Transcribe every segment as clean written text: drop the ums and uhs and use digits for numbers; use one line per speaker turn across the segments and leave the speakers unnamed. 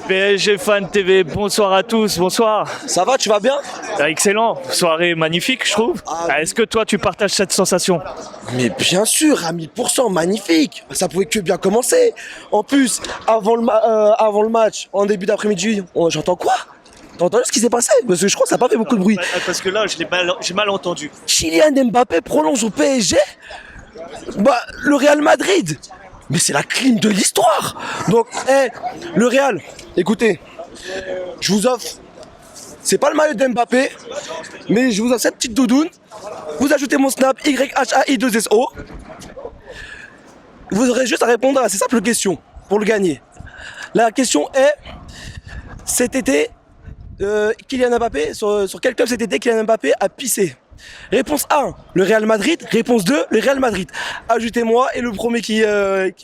PSG Fan TV, bonsoir à tous, bonsoir.
Ça va, tu vas bien?
Excellent, soirée magnifique je trouve. Est-ce que toi tu partages cette sensation?
Mais bien sûr, à 1000%, magnifique. Ça pouvait que bien commencer. En plus, avant le match, en début d'après-midi, j'entends quoi? T'as entendu ce qui s'est passé? Parce que je crois que ça n'a pas fait beaucoup de bruit.
Parce que là j'ai mal entendu.
Kylian Mbappé prolonge au PSG? Le Real Madrid. Mais c'est la clim de l'histoire. Donc, le Real, écoutez, je vous offre, c'est pas le maillot d'Mbappé, mais je vous offre cette petite doudoune. Vous ajoutez mon snap YHAI2SO. Vous aurez juste à répondre à ces simples questions pour le gagner. La question est, cet été, Kylian Mbappé, sur quel club cet été Kylian Mbappé a pissé? Réponse 1, le Real Madrid. Réponse 2, le Real Madrid. Ajoutez-moi et le premier qui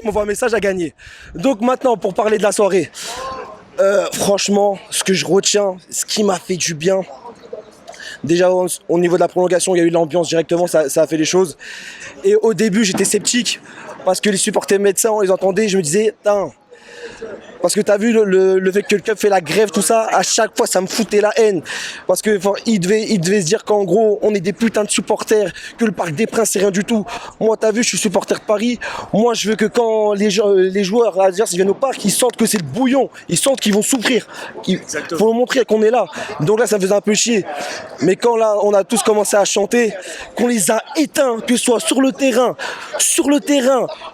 m'envoie un message a gagné. Donc maintenant, pour parler de la soirée, franchement, ce que je retiens, ce qui m'a fait du bien, déjà au niveau de la prolongation, il y a eu l'ambiance directement, ça a fait les choses. Et au début, j'étais sceptique parce que les supporters médecins, on les entendait, je me disais, putain. Parce que t'as vu le fait que le club fait la grève, tout ça, à chaque fois ça me foutait la haine. Parce que il devait se dire qu'en gros on est des putains de supporters, que le Parc des Princes c'est rien du tout. Moi t'as vu, je suis supporter de Paris. Moi je veux que quand les joueurs adverses viennent au parc, ils sentent que c'est le bouillon, ils sentent qu'ils vont souffrir. Il faut montrer qu'on est là. Donc là ça me faisait un peu chier. Mais quand là on a tous commencé à chanter, qu'on les a éteints, que ce soit sur le terrain,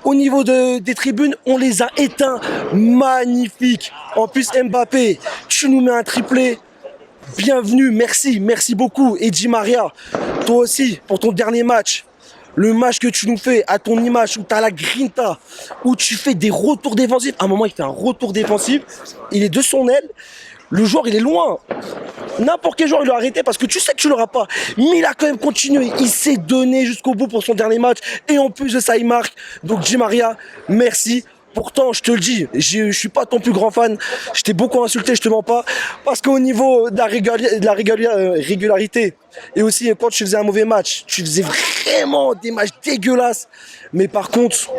au niveau des tribunes, on les a éteints. Magnifique. En plus Mbappé, tu nous mets un triplé. Bienvenue, merci beaucoup. Et Di Maria, toi aussi, pour ton dernier match. Le match que tu nous fais à ton image, où tu as la grinta, où tu fais des retours défensifs. À un moment, il fait un retour défensif. Il est de son aile. Le joueur, il est loin. N'importe quel joueur, il l'a arrêté parce que tu sais que tu l'auras pas. Mais il a quand même continué. Il s'est donné jusqu'au bout pour son dernier match. Et en plus de ça, il marque. Donc, Di Maria, merci. Pourtant, je te le dis, je suis pas ton plus grand fan. Je t'ai beaucoup insulté, je te mens pas. Parce qu'au niveau de la régularité, et aussi quand tu faisais un mauvais match, tu faisais vraiment des matchs dégueulasses. Mais par contre,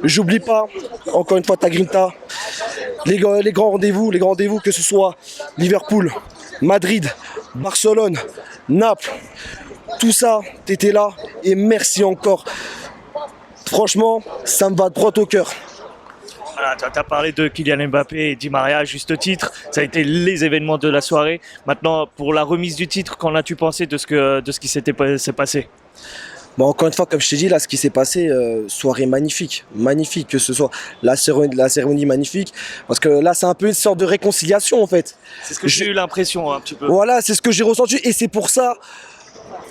j'oublie pas, encore une fois, ta grinta, les grands rendez-vous, que ce soit Liverpool, Madrid, Barcelone, Naples, tout ça, t'étais là. Et merci encore. Franchement, ça me va droit au cœur.
Voilà, tu as parlé de Kylian Mbappé et Di Maria à juste titre. Ça a été les événements de la soirée. Maintenant, pour la remise du titre, qu'en as-tu pensé de ce qui s'est passé?
Encore une fois, comme je t'ai dit, là, ce qui s'est passé, soirée magnifique, que ce soit la cérémonie magnifique, parce que là, c'est un peu une sorte de réconciliation, en fait.
C'est ce que j'ai eu l'impression, un petit peu.
Voilà, c'est ce que j'ai ressenti, et c'est pour ça,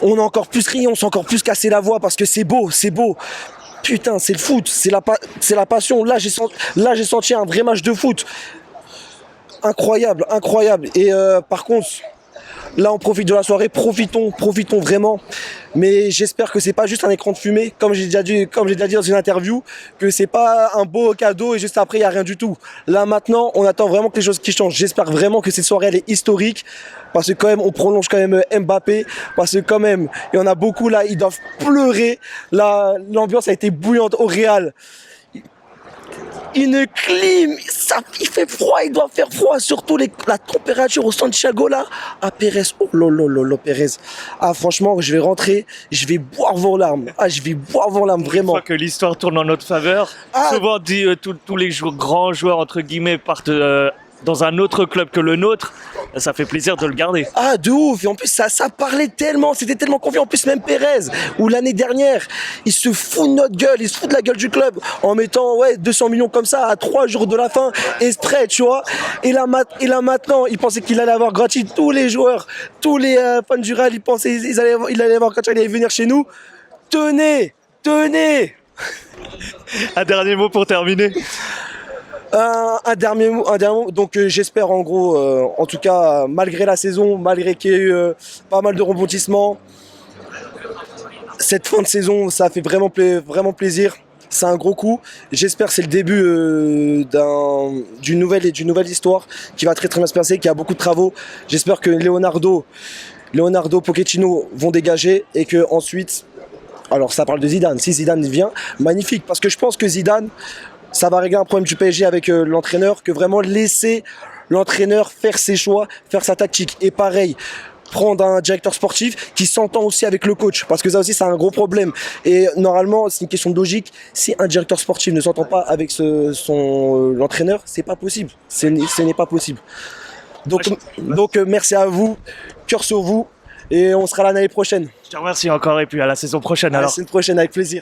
on a encore plus ri, on s'est encore plus cassé la voix, parce que c'est beau. Putain, c'est le foot, c'est la passion. Là, j'ai senti un vrai match de foot. Incroyable. Et par contre, là, on profite de la soirée, profitons vraiment. Mais j'espère que c'est pas juste un écran de fumée, comme j'ai déjà dit dans une interview, que c'est pas un beau cadeau et juste après il y a rien du tout. Là maintenant, on attend vraiment que les choses qui changent. J'espère vraiment que cette soirée elle est historique, parce que quand même on prolonge quand même Mbappé, parce que quand même il y en a beaucoup là, ils doivent pleurer. Là, l'ambiance a été bouillante au Real. Une clim, il fait froid, il doit faire froid, surtout la température au Santiago là, à Pérez, oh lolo Pérez. Ah franchement, je vais rentrer, je vais boire vos larmes, vraiment.
Une fois que l'histoire tourne en notre faveur, souvent dit tous les grands joueurs entre guillemets partent dans un autre club que le nôtre, ça fait plaisir de le garder.
Ah, de ouf. Et en plus, ça parlait tellement, c'était tellement confiant. En plus, même Pérez, où l'année dernière, il se fout de notre gueule, il se fout de la gueule du club en mettant 200 millions comme ça à 3 jours de la fin et straight, tu vois. Et là maintenant, il pensait qu'il allait avoir gratuit tous les joueurs, tous les fans du Real, ils pensaient qu'il allait avoir gratuit, il allait venir chez nous. Tenez.
Un dernier mot pour terminer.
Un dernier mot. Donc j'espère en gros, en tout cas, malgré la saison, malgré qu'il y ait eu pas mal de rebondissements, cette fin de saison, ça fait vraiment plaisir. C'est un gros coup. J'espère que c'est le début d'une nouvelle histoire qui va très très bien se passer, qui a beaucoup de travaux. J'espère que Leonardo, Pochettino vont dégager et que ensuite, alors ça parle de Zidane. Si Zidane vient, magnifique, parce que je pense que Zidane, ça va régler un problème du PSG avec l'entraîneur, que vraiment laisser l'entraîneur faire ses choix, faire sa tactique. Et pareil, prendre un directeur sportif qui s'entend aussi avec le coach, parce que ça aussi c'est un gros problème. Et normalement c'est une question de logique, si un directeur sportif ne s'entend pas avec l'entraîneur, c'est pas possible, ce n'est pas possible. Donc merci à vous, cœur sur vous, et on sera là l'année prochaine.
Je te remercie encore et puis à la saison prochaine
À la
alors.
saison prochaine avec plaisir.